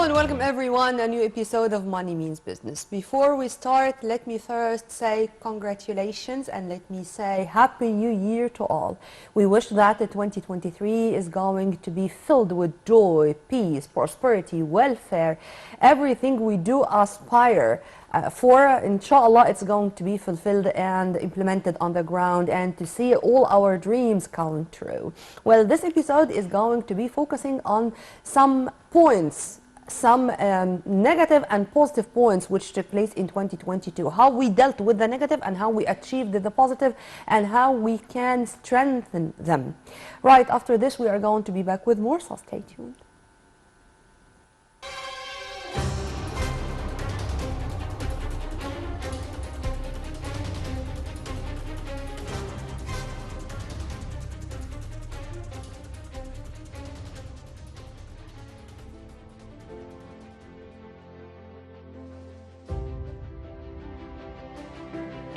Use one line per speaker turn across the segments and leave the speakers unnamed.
and welcome everyone to a new episode of Money Means Business. Before we start, let me first say congratulations and let me say Happy New Year to all. We wish that 2023 is going to be filled with joy, peace, prosperity, welfare, everything we do aspire for. Inshallah, it's going to be fulfilled and implemented on the ground and to see all our dreams come true. Well, this episode is going to be focusing on some points, some negative and positive points which took place in 2022, how we dealt with the negative and how we achieved the positive and how we can strengthen them. Right after this, we are going to be back with more, so stay tuned.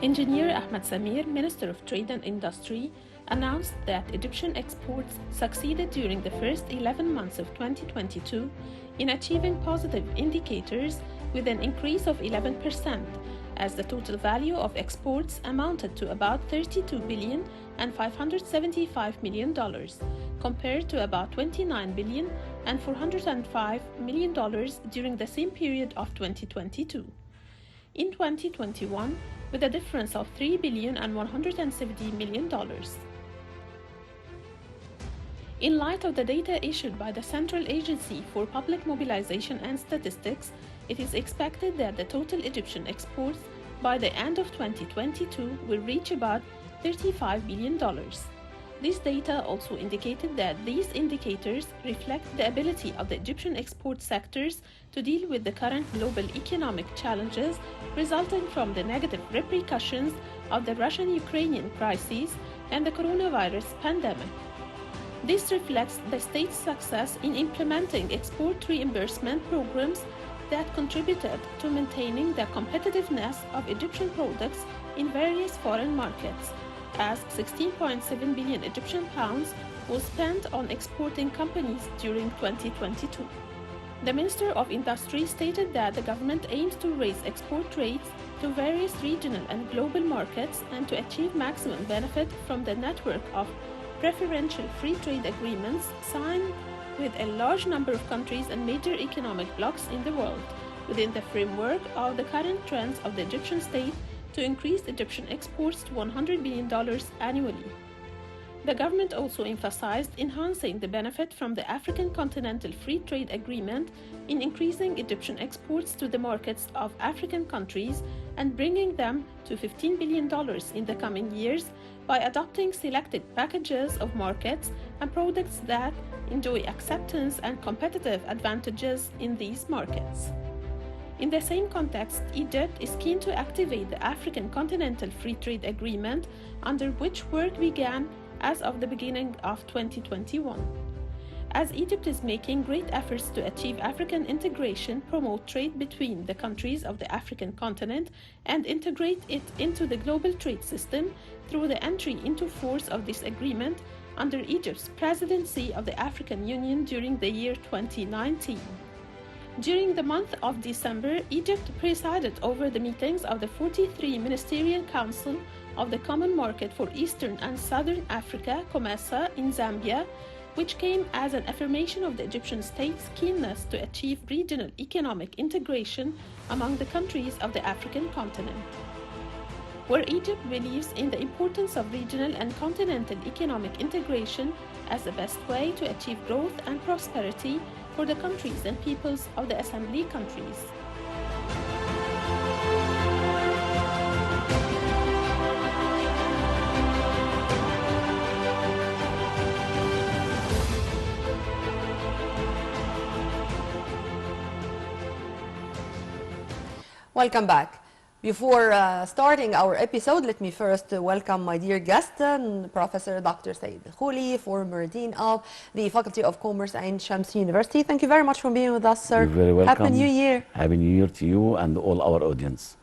Engineer Ahmed Samir, Minister of Trade and Industry, announced that Egyptian exports succeeded during the first 11 months of 2022 in achieving positive indicators with an increase of 11%, as the total value of exports amounted to about $32 billion and $575 million, compared to about $29 billion and $405 million during the same period of 2022. In 2021, with a difference of $3 billion and $170 million. In light of the data issued by the Central Agency for Public Mobilization and Statistics, it is expected that the total Egyptian exports by the end of 2022 will reach about $35 billion. This data also indicated that these indicators reflect the ability of the Egyptian export sectors to deal with the current global economic challenges resulting from the negative repercussions of the Russian-Ukrainian crisis and the coronavirus pandemic. This reflects the state's success in implementing export reimbursement programs that contributed to maintaining the competitiveness of Egyptian products in various foreign markets, as 16.7 billion Egyptian pounds was spent on exporting companies during 2022. The Minister of Industry stated that the government aims to raise export rates to various regional and global markets and to achieve maximum benefit from the network of preferential free trade agreements signed with a large number of countries and major economic blocs in the world, within the framework of the current trends of the Egyptian state to increase Egyptian exports to $100 billion annually. The government also emphasized enhancing the benefit from the African Continental Free Trade Agreement in increasing Egyptian exports to the markets of African countries and bringing them to $15 billion in the coming years by adopting selected packages of markets and products that enjoy acceptance and competitive advantages in these markets. In the same context, Egypt is keen to activate the African Continental Free Trade Agreement, under which work began as of the beginning of 2021. As Egypt is making great efforts to achieve African integration, promote trade between the countries of the African continent, and integrate it into the global trade system through the entry into force of this agreement under Egypt's presidency of the African Union during the year 2019. During the month of December, Egypt presided over the meetings of the 43 Ministerial Council of the Common Market for Eastern and Southern Africa, COMESA, in Zambia, which came as an affirmation of the Egyptian state's keenness to achieve regional economic integration among the countries of the African continent. Where Egypt believes in the importance of regional and continental economic integration as the best way to achieve growth and prosperity for the countries and peoples of the Assembly countries.
Welcome back. Before starting our episode, let me first welcome my dear guest, Professor Dr. Said Kholy, former Dean of the Faculty of Commerce at Shamsi University. Thank you very much for being with us, sir.
You're very welcome.
Happy New Year.
Happy New Year to you and all our audience.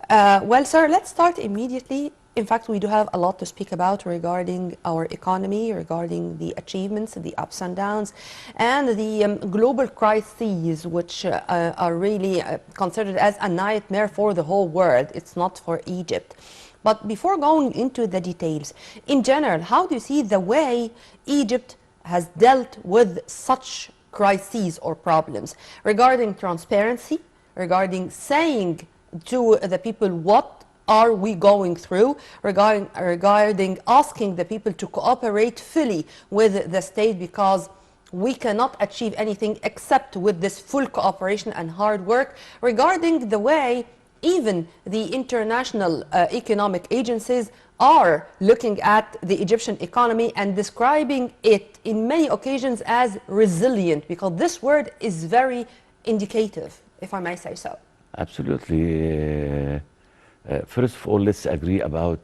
Well, sir, let's start immediately In fact, we do have a lot to speak about regarding our economy, regarding the achievements, the ups and downs, and the global crises, which are really considered as a nightmare for the whole world. It's not for Egypt. But before going into the details, in general, how do you see the way Egypt has dealt with such crises or problems regarding transparency, regarding saying to the people what are we going through, regarding asking the people to cooperate fully with the state, because we cannot achieve anything except with this full cooperation and hard work, regarding the way even the international economic agencies are looking at the Egyptian economy and describing it in many occasions as resilient, because this word is very indicative, if I may say so.
Absolutely. First of all, let's agree about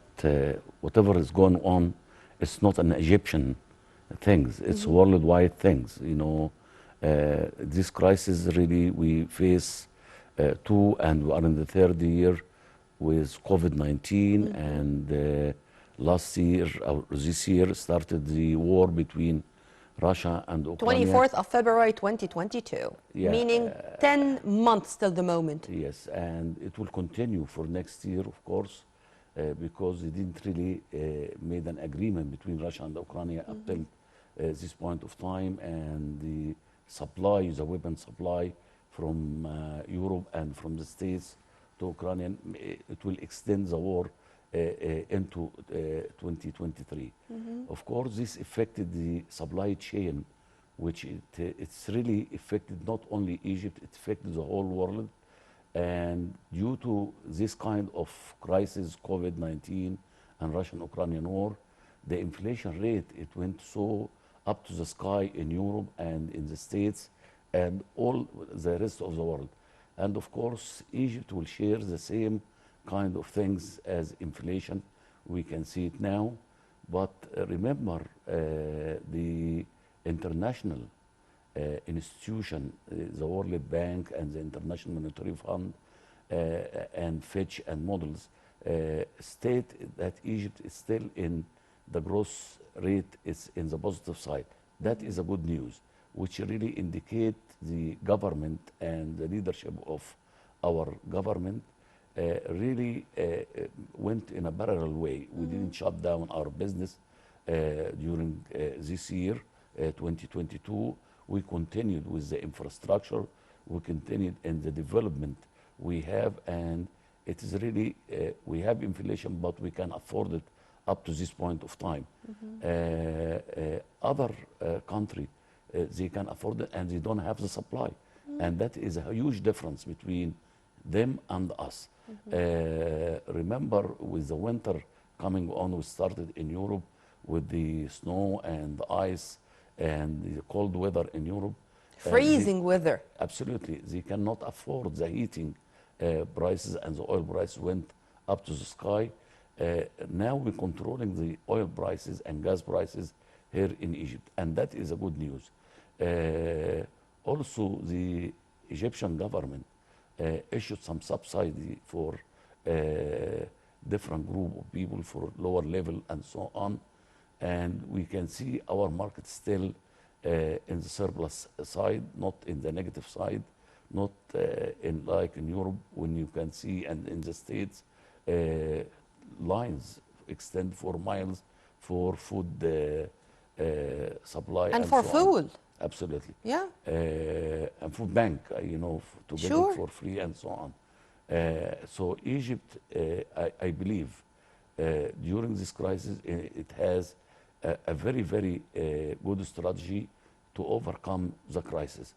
whatever is going on. It's not an Egyptian things. It's worldwide things. You know, this crisis really we face two, and we are in the third year with COVID-19, and last year, or this year, started the war between Russia and Ukraine.
24th of February 2022,
Yeah,
meaning 10 months till the moment.
Yes, and it will continue for next year, of course, because they didn't really made an agreement between Russia and Ukraine up till this point of time, and the supply, the weapon supply from Europe and from the States to Ukraine, it will extend the war into 2023. Of course, this affected the supply chain, which it's really affected not only Egypt, it affected the whole world. And due to this kind of crisis, COVID-19 and Russian-Ukrainian war, the inflation rate, it went so up to the sky in Europe and in the States and all the rest of the world. And of course, Egypt will share the same kind of things as inflation. We can see it now. But remember, the international institution, the World Bank and the International Monetary Fund and Fitch and models state that Egypt is still in the growth rate is in the positive side. That is a good news, which really indicate the government and the leadership of our government really went in a parallel way. We didn't shut down our business during this year, 2022. We continued with the infrastructure. We continued in the development we have, and it is really, we have inflation, but we can afford it up to this point of time. Other country, they can afford it and they don't have the supply. And that is a huge difference between them and us. Remember, with the winter coming on, we started in Europe with the snow and the ice and the cold weather in Europe.
Freezing weather.
Absolutely. They cannot afford the heating prices, and the oil price went up to the sky. Now we're controlling the oil prices and gas prices here in Egypt, and that is a good news. Also, the Egyptian government issued some subsidy for different group of people for lower level and so on. And we can see our market still in the surplus side, not in the negative side, not in like in Europe when you can see, and in the States, lines extend for miles for food supply.
And for
so
food.
on. Absolutely.
Yeah.
And food bank, you know, to get
Sure.
it for free and so on. So Egypt, I believe, during this crisis, it has a very, very good strategy to overcome the crisis.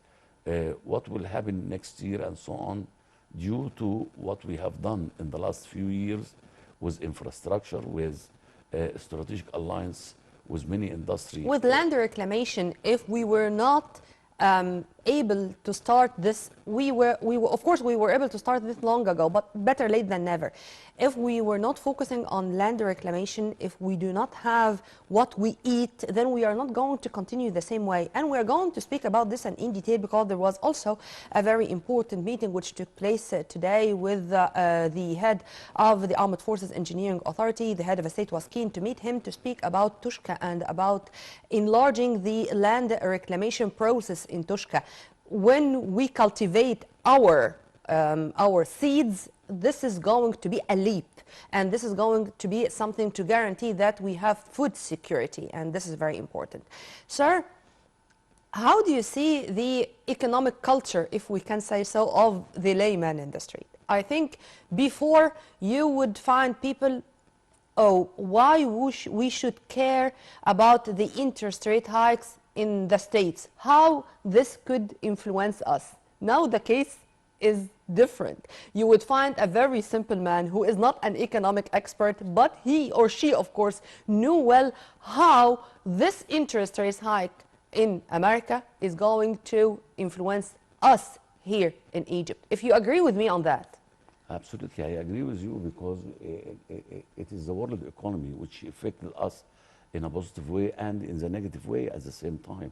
What will happen next year and so on, due to what we have done in the last few years with infrastructure, with strategic alliance with many industries.
With land reclamation, if we were not able to start this. Of course, we were able to start this long ago, but better late than never. If we were not focusing on land reclamation, if we do not have what we eat, then we are not going to continue the same way. And we're going to speak about this in detail, because there was also a very important meeting which took place today with the head of the Armed Forces Engineering Authority. The head of the state was keen to meet him to speak about Tushka and about enlarging the land reclamation process in Tushka. When we cultivate our seeds, this is going to be a leap, and this is going to be something to guarantee that we have food security, and this is very important. Sir, how do you see the economic culture, if we can say so, of the layman in the street? I think before you would find people, oh, why we should care about the interest rate hikes in the States, how this could influence us. Now the case is different. You would find a very simple man who is not an economic expert, but he or she, of course, knew well how this interest rate hike in America is going to influence us here in Egypt. If you agree with me on that.
Absolutely, I agree with you, because it is the world economy which affected us in a positive way and in the negative way at the same time.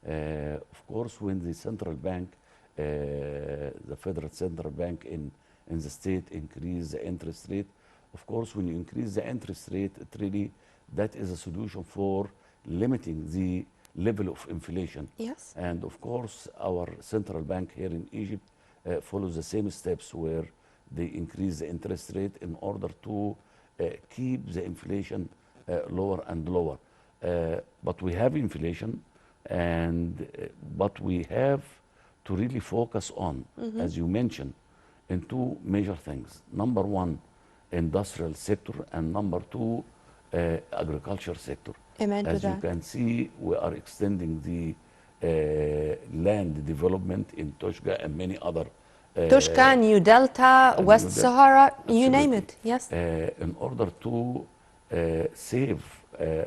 Of course, when the central bank, the federal central bank in the state increase the interest rate, of course, when you increase the interest rate, that is a solution for limiting the level of inflation.
Yes.
And of course, our central bank here in Egypt follows the same steps, where they increase the interest rate in order to keep the inflation lower and lower. But we have inflation, but we have to really focus on, as you mentioned, in two major things. Number one, industrial sector, and number two, agriculture sector.
Amen to
as you
that.
can see, we are extending the land development in Toshka and many other
Tushka, New Delta, West Sahara, you name it, yes.
in order to save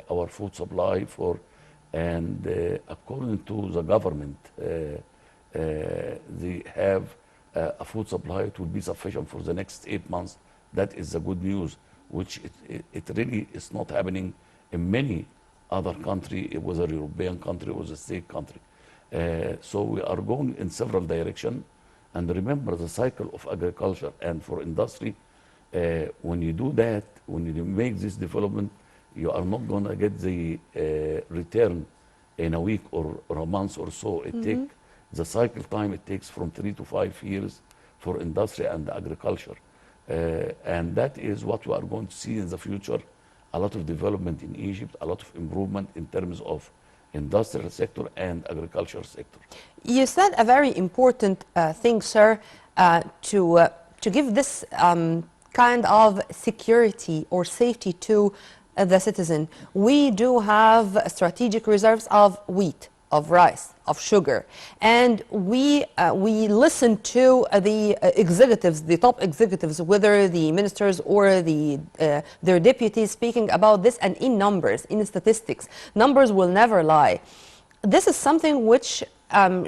our food supply and according to the government, they have a food supply. It will be sufficient for the next 8 months. That is the good news, which it really is not happening in many other countries, whether European country or the state country. So we are going in several directions. And remember the cycle of agriculture and for industry, when you do that, when you make this development, you are not going to get the return in a week or a month or so. It takes the cycle time, it takes from 3 to 5 years for industry and agriculture. And that is what we are going to see in the future. A lot of development in Egypt, a lot of improvement in terms of industrial sector and agriculture sector.
You said a very important thing, sir, to give this kind of security or safety to the citizen. We do have strategic reserves of wheat, of rice, of sugar, and we listen to the executives, the top executives, whether the ministers or their deputies, speaking about this, and in numbers, in statistics. Numbers will never lie. This is something which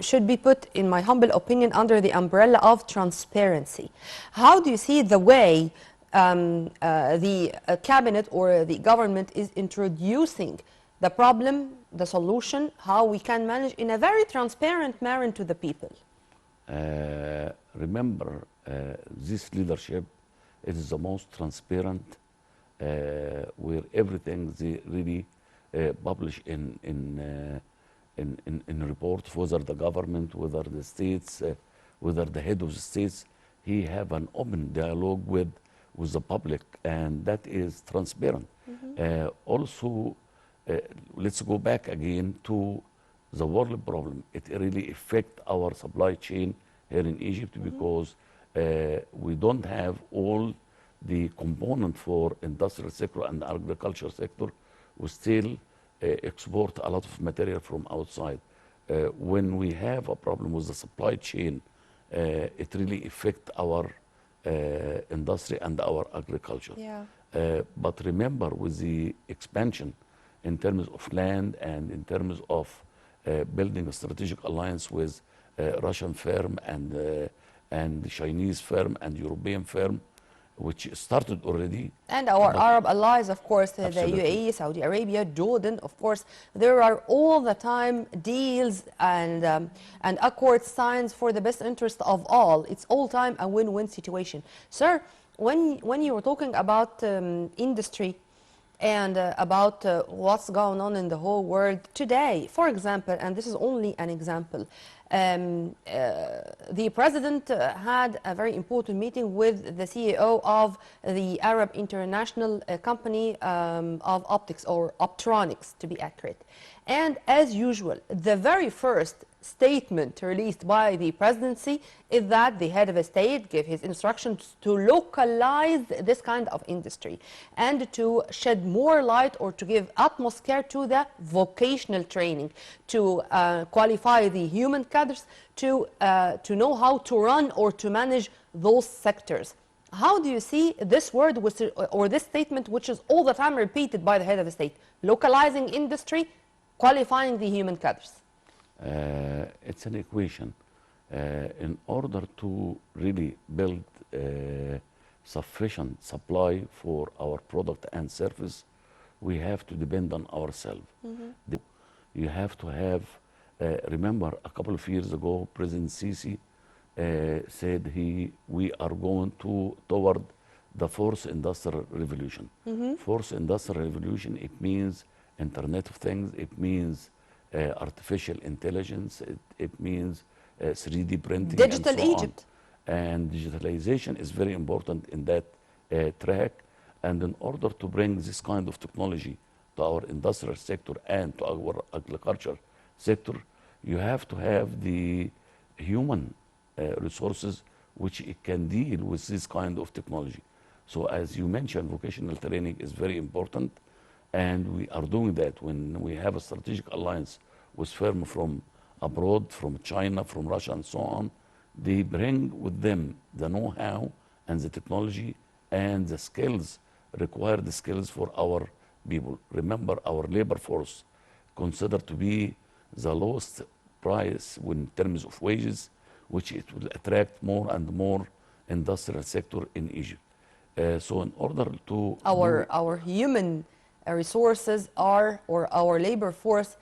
should be put, in my humble opinion, under the umbrella of transparency. How do you see the way the cabinet or the government is introducing the problem, the solution, how we can manage in a very transparent manner to the people?
Remember, this leadership, it is the most transparent, where everything they really publish in reports, whether the government, whether the states, whether the head of the states, he have an open dialogue with the public, and that is transparent. Also, let's go back again to the world problem. It really affects our supply chain here in Egypt, because we don't have all the component for industrial sector and agriculture sector. We still export a lot of material from outside. When we have a problem with the supply chain, it really affects our industry and our agriculture.
Yeah.
But remember, with the expansion in terms of land and in terms of building a strategic alliance with Russian firm and the Chinese firm and European firm, which started already.
And our
But
Arab allies, of course, the
absolutely.
UAE, Saudi Arabia, Jordan, of course, there are all the time deals and accords signs for the best interest of all. It's all time a win-win situation. Sir, when you were talking about industry and about what's going on in the whole world today, for example, and this is only an example, the president had a very important meeting with the CEO of the Arab International Company of Optics, or Optronics to be accurate. And as usual, the very first statement released by the presidency is that the head of a state gave his instructions to localize this kind of industry and to shed more light, or to give utmost care to the vocational training, to qualify the human cadres, to know how to run or to manage those sectors. How do you see this word or this statement, which is all the time repeated by the head of the state? Localizing industry, qualifying the human cadres.
It's an equation. In order to really build sufficient supply for our product and service, we have to depend on ourselves. You have to have, remember a couple of years ago, President Sisi said we are going toward the fourth industrial revolution. Fourth industrial revolution, it means Internet of Things, it means artificial intelligence, it means 3D printing,
Digital
and so
Egypt.
on. And digitalization is very important in that track. And in order to bring this kind of technology to our industrial sector and to our agriculture sector, you have to have the human resources which it can deal with this kind of technology. So as you mentioned, vocational training is very important. And we are doing that when we have a strategic alliance with firms from abroad, from China, from Russia, and so on. They bring with them the know-how and the technology and the skills, required skills for our people. Remember, our labor force considered to be the lowest price in terms of wages, which it will attract more and more industrial sector in Egypt. So in order to
Our human resources are, or our labor force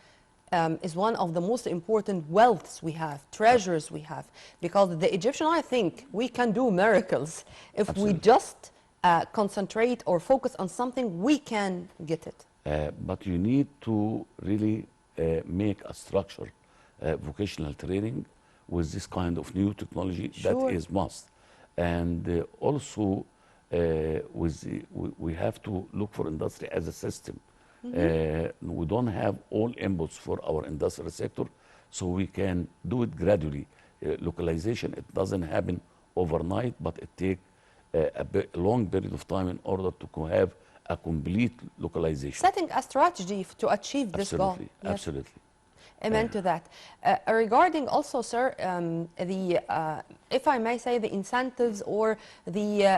is one of the most important wealths we have, treasures we have, because the Egyptian, I think, we can do miracles if we just concentrate or focus on something, we can get it.
But you need to really make a structure, vocational training with this kind of new technology.
Sure.
That is must. And also we have to look for industry as a system. We don't have all inputs for our industrial sector, so we can do it gradually. Localization, it doesn't happen overnight, but it takes a long period of time in order to have a complete localization.
Setting a strategy to achieve this goal.
Absolutely,
Yes.
absolutely.
Amen to that. Regarding also, sir, if I may say, the incentives or the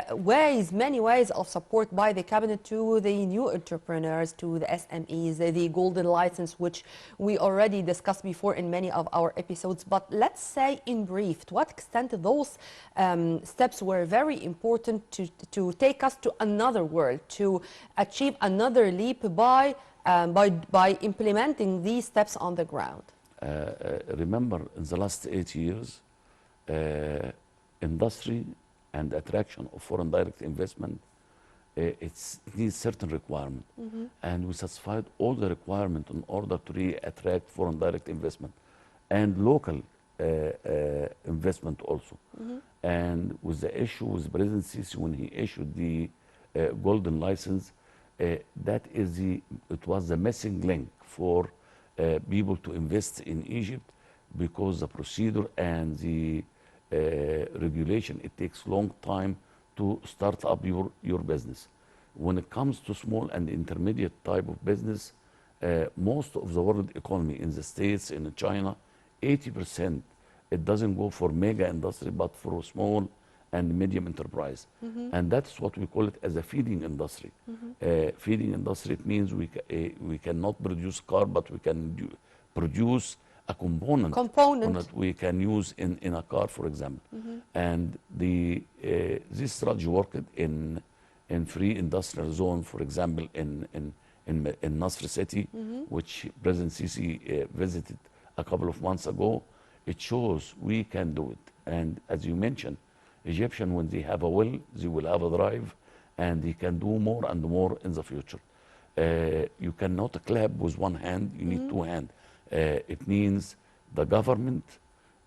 many ways of support by the cabinet to the new entrepreneurs, to the SMEs, the golden license, which we already discussed before in many of our episodes. But let's say in brief, to what extent those steps were very important to take us to another world, to achieve another leap by implementing these steps on the ground.
Remember, in the last 8 years, industry and attraction of foreign direct investment, it needs certain requirement. And we satisfied all the requirement in order to really attract foreign direct investment and local investment also. And with the issue with President Sisi, when he issued the golden license, it was the missing link for people to invest in Egypt, because the procedure and the regulation, it takes long time to start up your business. When it comes to small and intermediate type of business, most of the world economy in the States, in China, 80%, it doesn't go for mega industry, but for small and medium enterprise. And that's what we call it as a feeding industry. Feeding industry, it means we cannot produce car, but we can produce a component on it we can use in a car, for example. And this strategy worked in free industrial zone, for example, in Nasr City, which President Sisi visited a couple of months ago. It shows we can do it. And as you mentioned, Egyptian, when they have a will, they will have a drive, and they can do more and more in the future. You cannot clap with one hand, you need two hands. It means the government,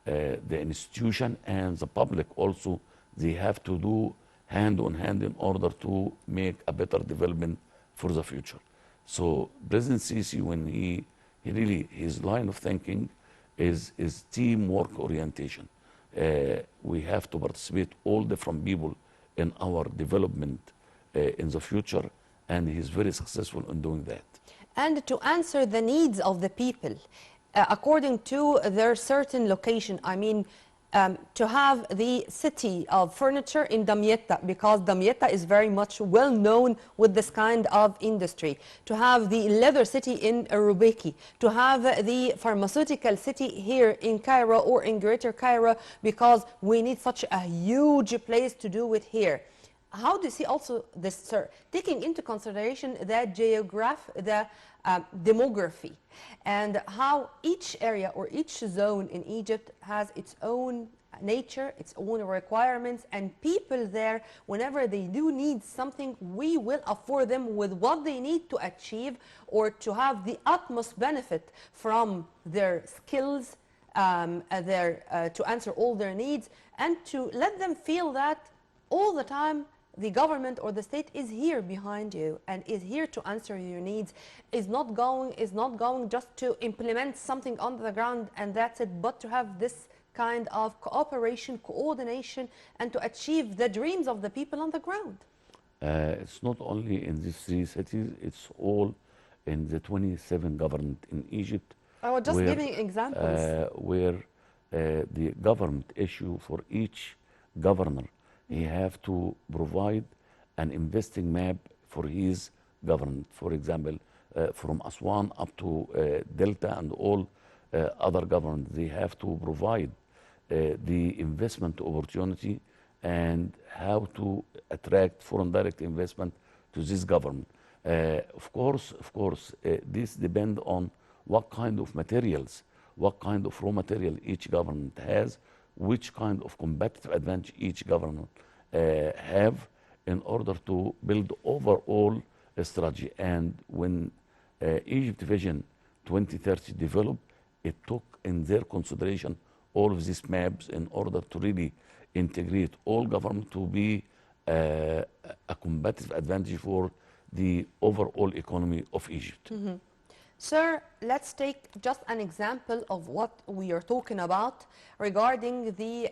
the institution, and the public also, they have to do hand on hand in order to make a better development for the future. So President Sisi, when he really, his line of thinking is teamwork orientation. We have to participate all different people in our development in the future, and he's very successful in doing that.
And to answer the needs of the people, according to their certain location, I mean, to have the city of furniture in Damietta, because Damietta is very much well known with this kind of industry, to have the leather city in Rubeki, to have the pharmaceutical city here in Cairo or in Greater Cairo, because we need such a huge place to do it here. How do you see also this, sir, taking into consideration the demography, and how each area or each zone in Egypt has its own nature, its own requirements, and people there, whenever they do need something, we will afford them with what they need to achieve or to have the utmost benefit from their skills, to answer all their needs, and to let them feel that all the time the government or the state is here behind you and is here to answer your needs, is not going just to implement something on the ground and that's it, but to have this kind of cooperation, coordination, and to achieve the dreams of the people on the ground.
It's not only in these three cities, it's all in the 27 government in Egypt.
I was just giving examples.
Where the government issue for each governor, he have to provide an investing map for his government. For example, from Aswan up to Delta and all other governments, they have to provide the investment opportunity and how to attract foreign direct investment to this government. Of course, this depends on what kind of materials, what kind of raw material each government has, which kind of competitive advantage each government have in order to build overall a strategy. And when Egypt Vision 2030 developed, it took in their consideration all of these maps in order to really integrate all government to be a competitive advantage for the overall economy of Egypt.
Mm-hmm. Sir, let's take just an example of what we are talking about regarding the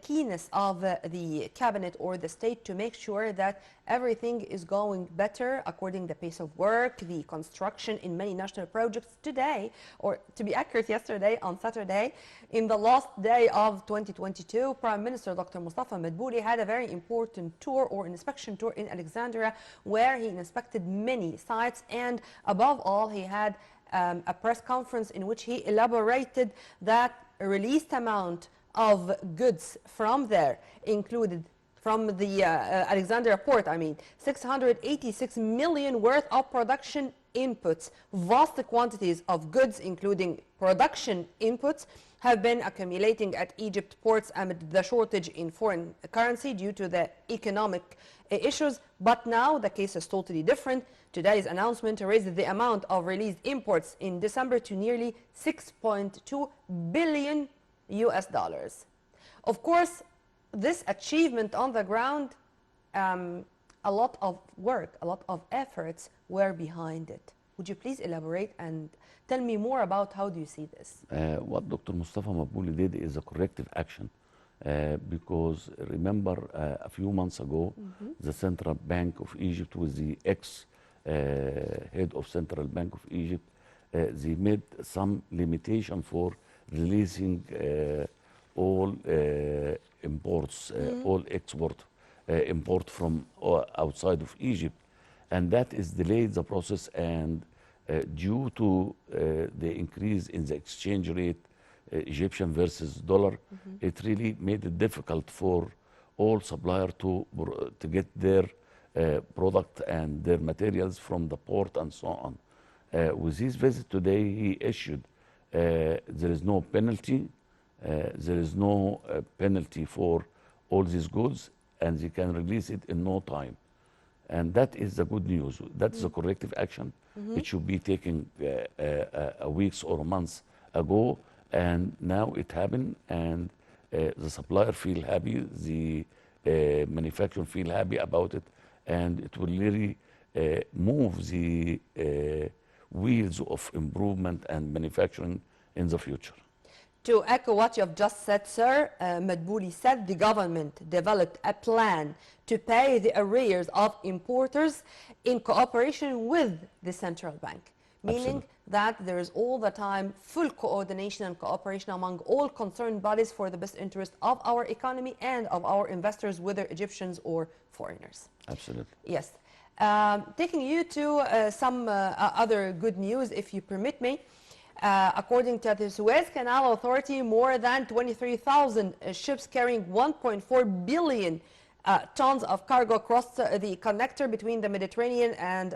keenness of the cabinet or the state to make sure that everything is going better according to the pace of work, the construction in many national projects today, or to be accurate, yesterday on Saturday, in the last day of 2022, Prime Minister Dr. Mustafa Madbouli had a very important tour or inspection tour in Alexandria where he inspected many sites, and above all he had a press conference in which he elaborated that a released amount of goods from there included from the Alexandria port, 686 million worth of production inputs. Vast quantities of goods, including production inputs, have been accumulating at Egypt ports amid the shortage in foreign currency due to the economic issues. But now the case is totally different. Today's announcement raised the amount of released imports in December to nearly 6.2 billion US dollars. Of course, this achievement on the ground, a lot of work, a lot of efforts were behind it. Would you please elaborate and tell me more about how do you see this?
What Dr. Mustafa Madbouli did is a corrective action because remember a few months ago, the Central Bank of Egypt with the ex-head of Central Bank of Egypt, they made some limitation for releasing all imports, all import from outside of Egypt, and that is delayed the process, and due to the increase in the exchange rate, Egyptian versus dollar, it really made it difficult for all suppliers to get their product and their materials from the port and so on. With his visit today, he issued there is no penalty. There is no penalty for all these goods, and they can release it in no time. And that is the good news. That's the corrective action. It should be taken weeks or months ago, and now it happened, and the supplier feel happy, the manufacturer feel happy about it, and it will really move the wheels of improvement and manufacturing in the future.
To echo what you have just said, sir, Madbouli said the government developed a plan to pay the arrears of importers in cooperation with the central bank, meaning
Absolutely.
that there is all the time full coordination and cooperation among all concerned bodies for the best interest of our economy and of our investors, whether Egyptians or foreigners.
Absolutely.
Yes. Taking you to some other good news, if you permit me. According to the Suez Canal Authority, more than 23,000 ships carrying 1.4 billion tons of cargo crossed the connector between the Mediterranean and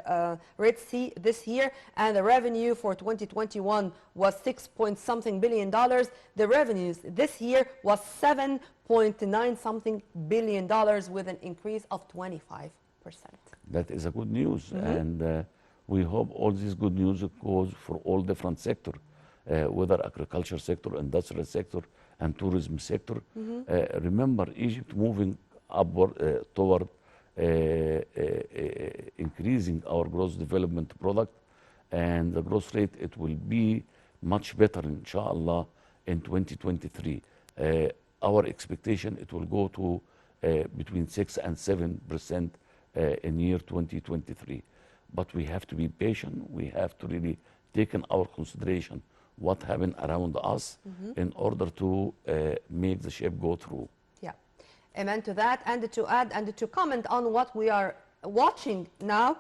Red Sea this year, and the revenue for 2021 was $6 billion. The revenues this year was $7.9 billion with an increase of 25%.
That is a good news, and we hope all this good news goes for all different sectors, whether agriculture sector, industrial sector, and tourism sector. Remember, Egypt moving upward toward increasing our gross development product, and the growth rate, it will be much better, inshallah, in 2023. Our expectation, it will go to between 6 and 7% in year 2023. But we have to be patient. We have to really take in our consideration what happened around us in order to make the ship go through.
Yeah, amen to that. And to add and to comment on what we are watching now,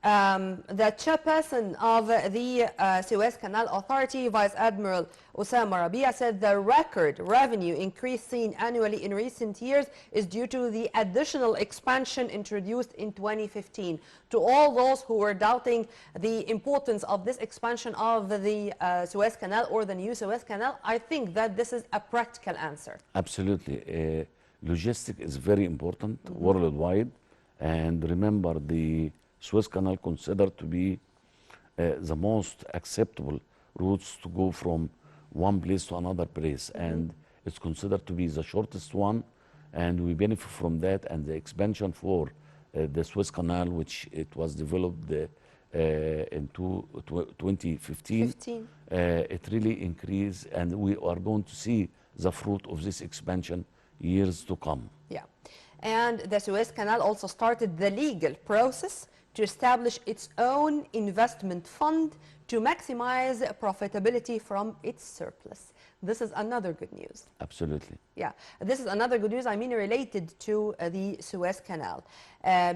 the chairperson of the Suez Canal Authority, Vice Admiral Osama Rabia, said the record revenue increase seen annually in recent years is due to the additional expansion introduced in 2015. To all those who were doubting the importance of this expansion of the Suez Canal or the new Suez Canal, I think that this is a practical answer.
Absolutely. Logistics is very important worldwide. And remember, the Suez Canal considered to be the most acceptable routes to go from one place to another place, and it's considered to be the shortest one, and we benefit from that. And the expansion for the Suez Canal, which it was developed in 2015, it really increased, and we are going to see the fruit of this expansion years to come.
Yeah, and the Suez Canal also started the legal process to establish its own investment fund to maximize profitability from its surplus. This is another good news.
Absolutely.
Yeah, this is another good news, I mean, related to the Suez Canal,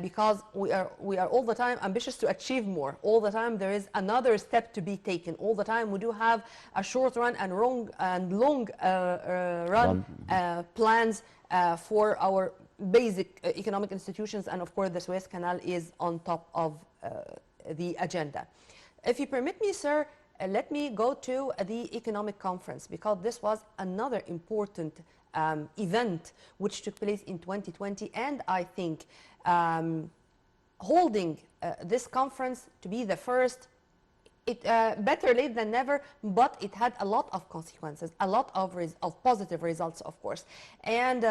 because we are all the time ambitious to achieve more. All the time there is another step to be taken. All the time we do have a short run and long run plans for our basic economic institutions, and of course the Suez Canal is on top of the agenda. If you permit me, sir, let me go to the economic conference, because this was another important event which took place in 2020, and I think holding this conference to be the first, better late than never, but it had a lot of consequences, a lot of positive results, of course. And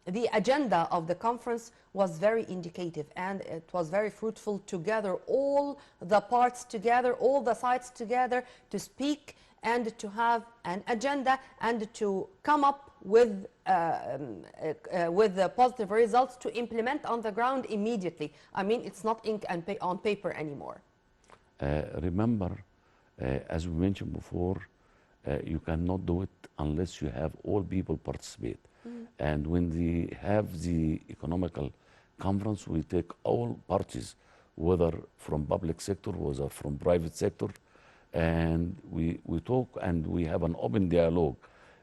the agenda of the conference was very indicative, and it was very fruitful to gather all the parts together, all the sides together, to speak and to have an agenda and to come up with the positive results to implement on the ground immediately. I mean, it's not ink and on paper anymore.
Remember, as we mentioned before, you cannot do it unless you have all people participate. And when they have the economical conference, we take all parties whether from public sector, whether from private sector, and we talk and we have an open dialogue.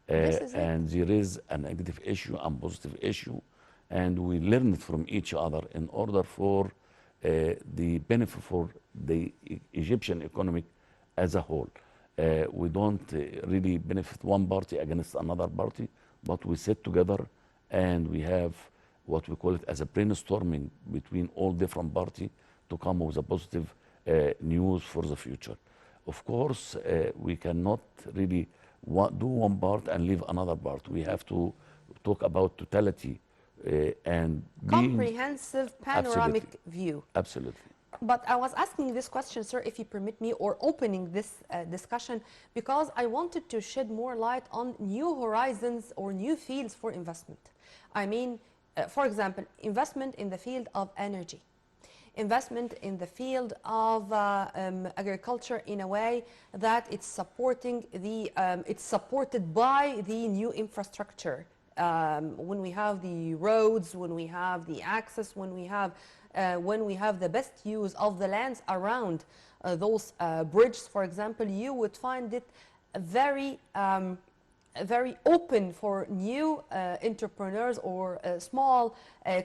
This is it.
And there is a negative issue and positive issue, and we learn from each other in order for the benefit for the Egyptian economic as a whole. We don't really benefit one party against another party, but we sit together and we have what we call it as a brainstorming between all different parties to come with a positive news for the future. Of course, we cannot really do one part and leave another part. We have to talk about totality and being
Comprehensive panoramic view.
absolutely.
But I was asking this question, sir, if you permit me, or opening this discussion, because I wanted to shed more light on new horizons or new fields for investment. I mean, for example, investment in the field of energy, investment in the field of agriculture in a way that it's supporting the, it's supported by the new infrastructure. When we have the roads, when we have the access, when we have the best use of the lands around those bridges, for example, you would find it very very open for new entrepreneurs or small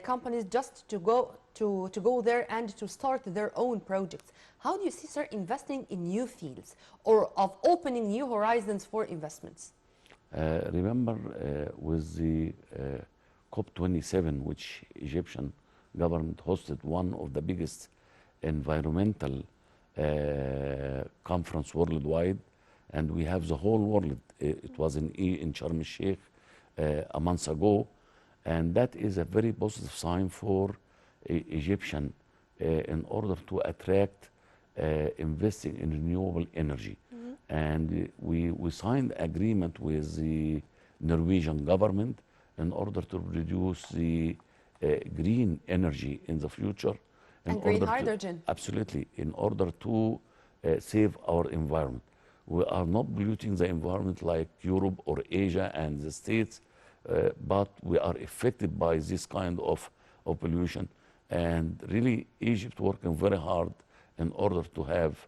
companies just to go there and to start their own projects. How do you see, sir, investing in new fields or of opening new horizons for investments?
Remember with the COP27, which Egyptian government hosted, one of the biggest environmental conference worldwide, and we have the whole world. It was in Sharm el-Sheikh a month ago, and that is a very positive sign for Egyptian in order to attract investing in renewable energy. And we signed agreement with the Norwegian government in order to reduce the green energy in the future.
And green hydrogen.
Absolutely, in order to save our environment. We are not polluting the environment like Europe or Asia and the States, but we are affected by this kind of pollution. And really, Egypt working very hard in order to have,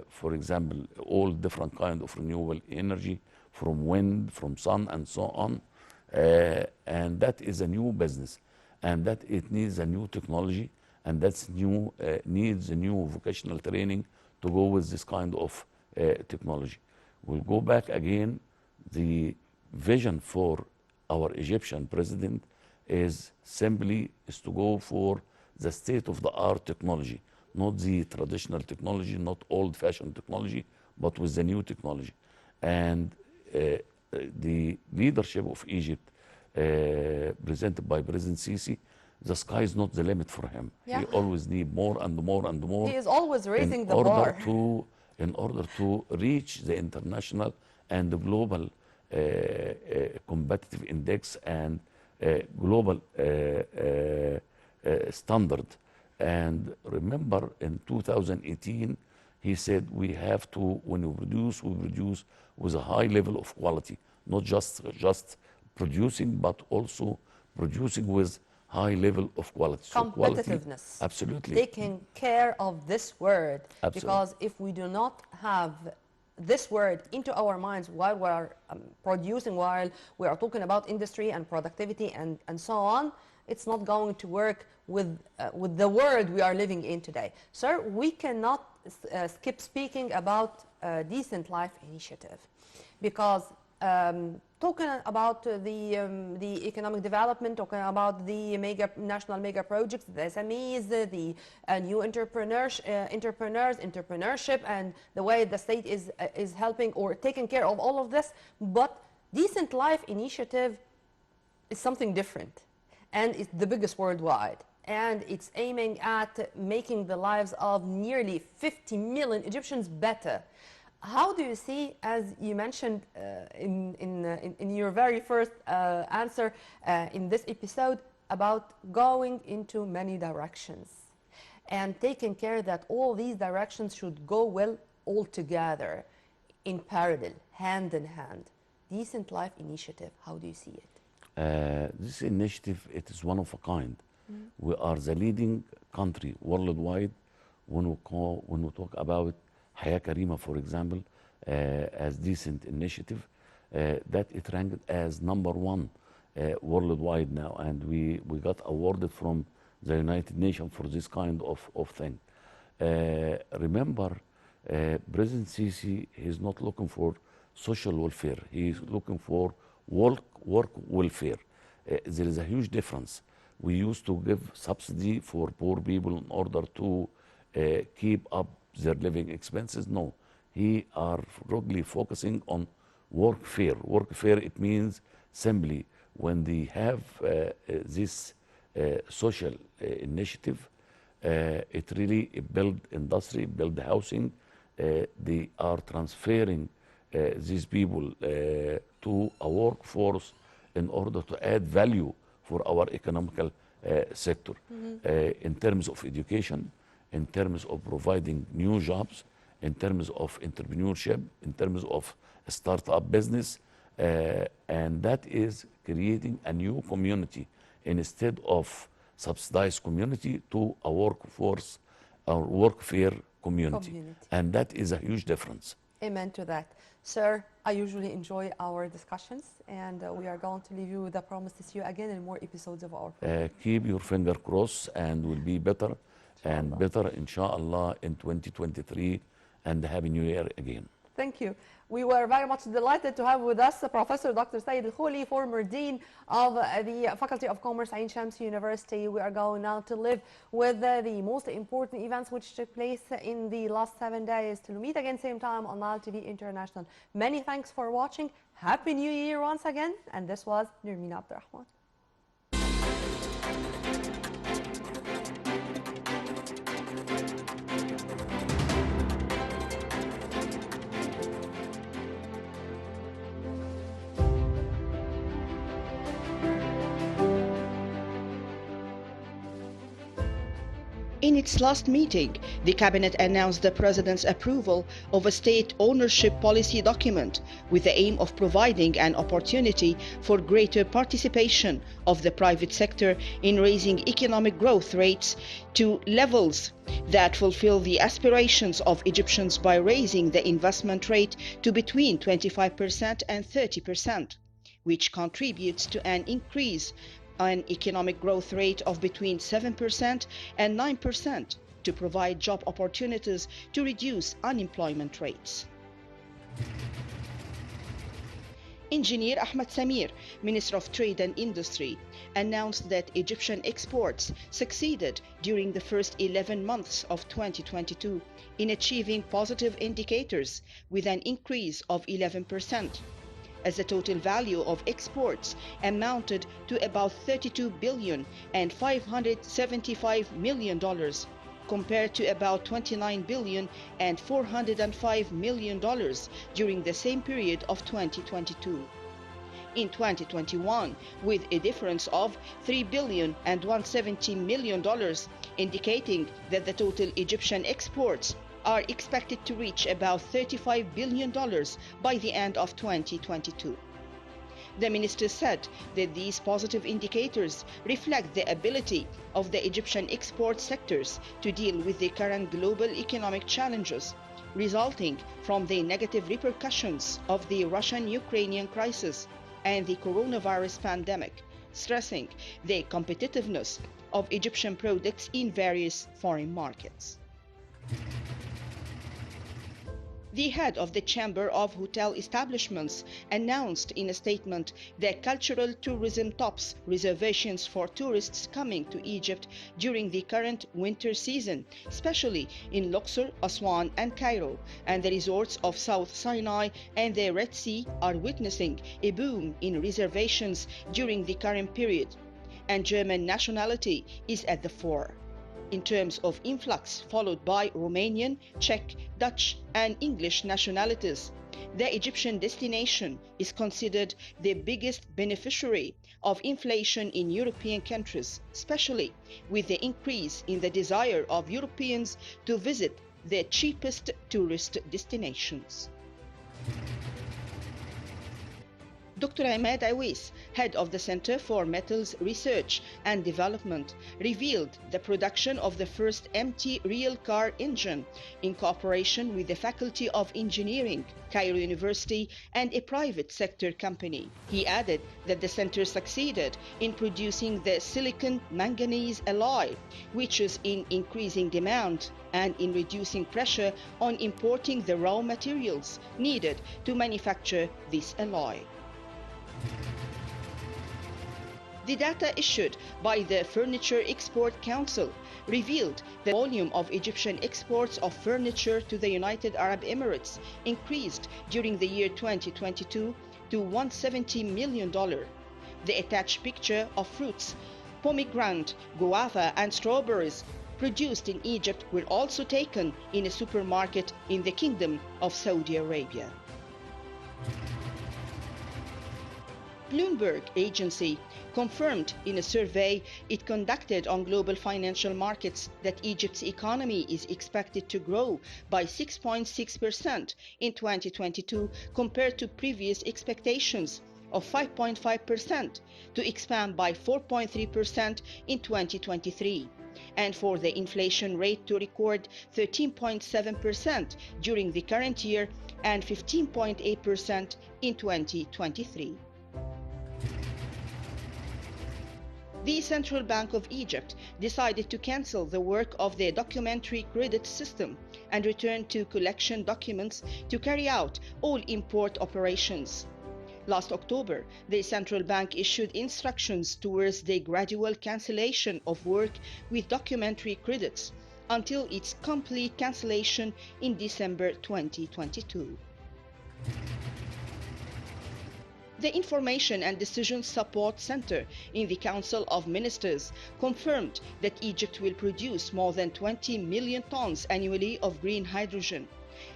for example, all different kind of renewable energy from wind, from sun, and so on. And that is a new business, and that it needs a new technology, and that's new needs a new vocational training to go with this kind of technology. We'll go back again. The vision for our Egyptian president is to go for the state-of-the-art technology, not the traditional technology, not old-fashioned technology, but with the new technology. And the leadership of Egypt, presented by President Sisi, the sky is not the limit for him.
Yeah.
He always need more and more and more.
He is always raising the bar.
In order to reach the international and the global competitive index and global standard. And remember, in 2018, he said we have to, when we produce with a high level of quality, not just producing, but also producing with high level of quality.
Competitiveness.
So absolutely.
Taking care of this word.
Absolutely.
Because if we do not have this word into our minds while we are producing, while we are talking about industry and productivity and so on, it's not going to work with the world we are living in today. Sir, we cannot skip speaking about Decent Life Initiative, because talking about the economic development, talking about the national mega projects, the SMEs, the new entrepreneurship, and the way the state is helping or taking care of all of this. But Decent Life Initiative is something different, and it's the biggest worldwide. And it's aiming at making the lives of nearly 50 million Egyptians better. How do you see, as you mentioned in your very first answer in this episode, about going into many directions and taking care that all these directions should go well all together, in parallel, hand in hand? Decent Life Initiative, how do you see it?
This initiative, it is one of a kind. We are the leading country worldwide when we talk about Haya Karima, for example, as decent initiative, that it ranked as #1 worldwide now, and we got awarded from the United Nations for this kind of thing. Remember, President Sisi is not looking for social welfare. He is looking for work welfare. There is a huge difference. We used to give subsidy for poor people in order to keep up their living expenses. No, he are really focusing on workfare. Workfare, it means simply when they have this social initiative, it really build industry, build housing. They are transferring these people to a workforce in order to add value for our economical sector in terms of education, in terms of providing new jobs, in terms of entrepreneurship, in terms of startup business, and that is creating a new community instead of subsidized community to a workforce or workfare community. And that is a huge difference.
Amen to that. Sir, I usually enjoy our discussions, and we are going to leave you with a promise to see you again in more episodes of our program.
Keep your finger crossed, and we'll be better and better, inshallah, in 2023, and Happy New Year again.
Thank you. We were very much delighted to have with us Professor Dr. Saeed Kholy, former Dean of the Faculty of Commerce, Ain Shams University. We are going now to live with the most important events which took place in the last 7 days. To meet again same time on Nile TV International. Many thanks for watching. Happy New Year once again. And this was Nurmina Abdurrahman.
In its last meeting, the Cabinet announced the President's approval of a state ownership policy document with the aim of providing an opportunity for greater participation of the private sector in raising economic growth rates to levels that fulfill the aspirations of Egyptians by raising the investment rate to between 25% and 30%, which contributes to an increase an economic growth rate of between 7% and 9% to provide job opportunities to reduce unemployment rates. Engineer Ahmed Samir, Minister of Trade and Industry, announced that Egyptian exports succeeded during the first 11 months of 2022 in achieving positive indicators with an increase of 11%. As the total value of exports amounted to about $32 billion and $575 million, compared to about $29 billion and $405 million during the same period of 2022. In 2021, with a difference of $3 billion and $170 million, indicating that the total Egyptian exports are expected to reach about $35 billion by the end of 2022. The minister said that these positive indicators reflect the ability of the Egyptian export sectors to deal with the current global economic challenges resulting from the negative repercussions of the Russian-Ukrainian crisis and the coronavirus pandemic, stressing the competitiveness of Egyptian products in various foreign markets. The head of the Chamber of Hotel Establishments announced in a statement that cultural tourism tops reservations for tourists coming to Egypt during the current winter season, especially in Luxor, Aswan, and Cairo, and the resorts of South Sinai and the Red Sea are witnessing a boom in reservations during the current period, and German nationality is at the fore. In terms of influx, followed by Romanian, Czech, Dutch, and English nationalities, the Egyptian destination is considered the biggest beneficiary of inflation in European countries, especially with the increase in the desire of Europeans to visit the cheapest tourist destinations. Dr. Ahmed Awais, head of the Center for Metals Research and Development, revealed the production of the first empty real car engine in cooperation with the Faculty of Engineering, Cairo University, and a private sector company. He added that the center succeeded in producing the silicon manganese alloy, which is in increasing demand, and in reducing pressure on importing the raw materials needed to manufacture this alloy. The data issued by the Furniture Export Council revealed the volume of Egyptian exports of furniture to the United Arab Emirates increased during the year 2022 to $170 million. The attached picture of fruits, pomegranate, guava, and strawberries produced in Egypt were also taken in a supermarket in the Kingdom of Saudi Arabia. Bloomberg agency confirmed in a survey it conducted on global financial markets that Egypt's economy is expected to grow by 6.6% in 2022 compared to previous expectations of 5.5%, to expand by 4.3% in 2023, and for the inflation rate to record 13.7% during the current year and 15.8% in 2023. The Central Bank of Egypt decided to cancel the work of the documentary credit system and return to collection documents to carry out all import operations. Last October, the central bank issued instructions towards the gradual cancellation of work with documentary credits until its complete cancellation in December 2022. The Information and Decision Support Center in the Council of Ministers confirmed that Egypt will produce more than 20 million tons annually of green hydrogen,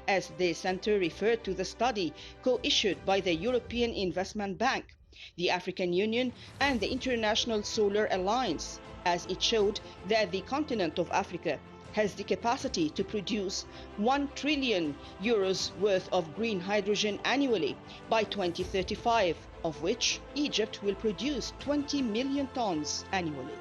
as the center referred to the study co-issued by the European Investment Bank, the African Union, and the International Solar Alliance, as it showed that the continent of Africa has the capacity to produce 1 trillion euros worth of green hydrogen annually by 2035, of which Egypt will produce 20 million tons annually.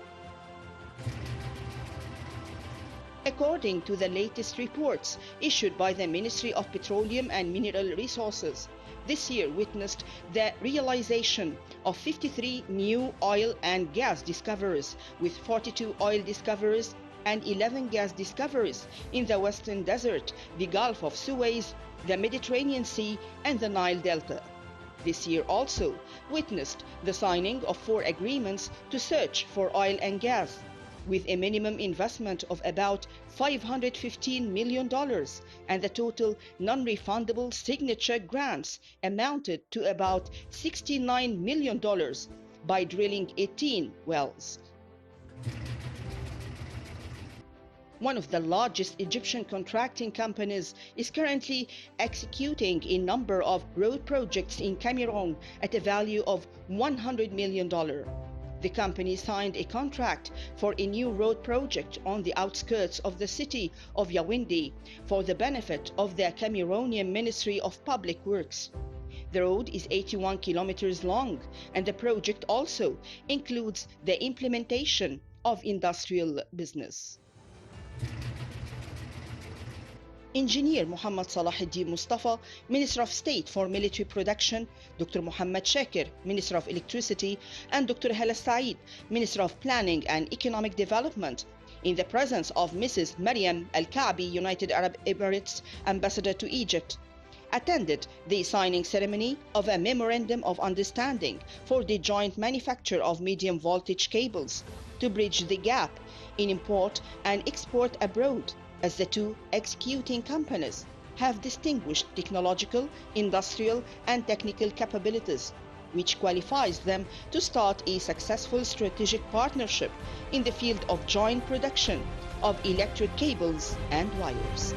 According to the latest reports issued by the Ministry of Petroleum and Mineral Resources, this year witnessed the realization of 53 new oil and gas discoveries, with 42 oil discoveries and 11 gas discoveries in the Western Desert, the Gulf of Suez, the Mediterranean Sea, and the Nile Delta. This year also witnessed the signing of 4 agreements to search for oil and gas, with a minimum investment of about $515 million, and the total non-refundable signature grants amounted to about $69 million by drilling 18 wells. One of the largest Egyptian contracting companies is currently executing a number of road projects in Cameroon at a value of $100 million. The company signed a contract for a new road project on the outskirts of the city of Yaoundé for the benefit of the Cameroonian Ministry of Public Works. The road is 81 kilometers long, and the project also includes the implementation of industrial business. Engineer Muhammad Salahuddin Mustafa, Minister of State for Military Production, Dr. Muhammad Shakir, Minister of Electricity, and Dr. Hala Saeed, Minister of Planning and Economic Development, in the presence of Mrs. Mariam Al-Kaabi, United Arab Emirates Ambassador to Egypt, attended the signing ceremony of a Memorandum of Understanding for the joint manufacture of medium voltage cables to bridge the gap in import and export abroad, as the two executing companies have distinguished technological, industrial, and technical capabilities, which qualifies them to start a successful strategic partnership in the field of joint production of electric cables and wires.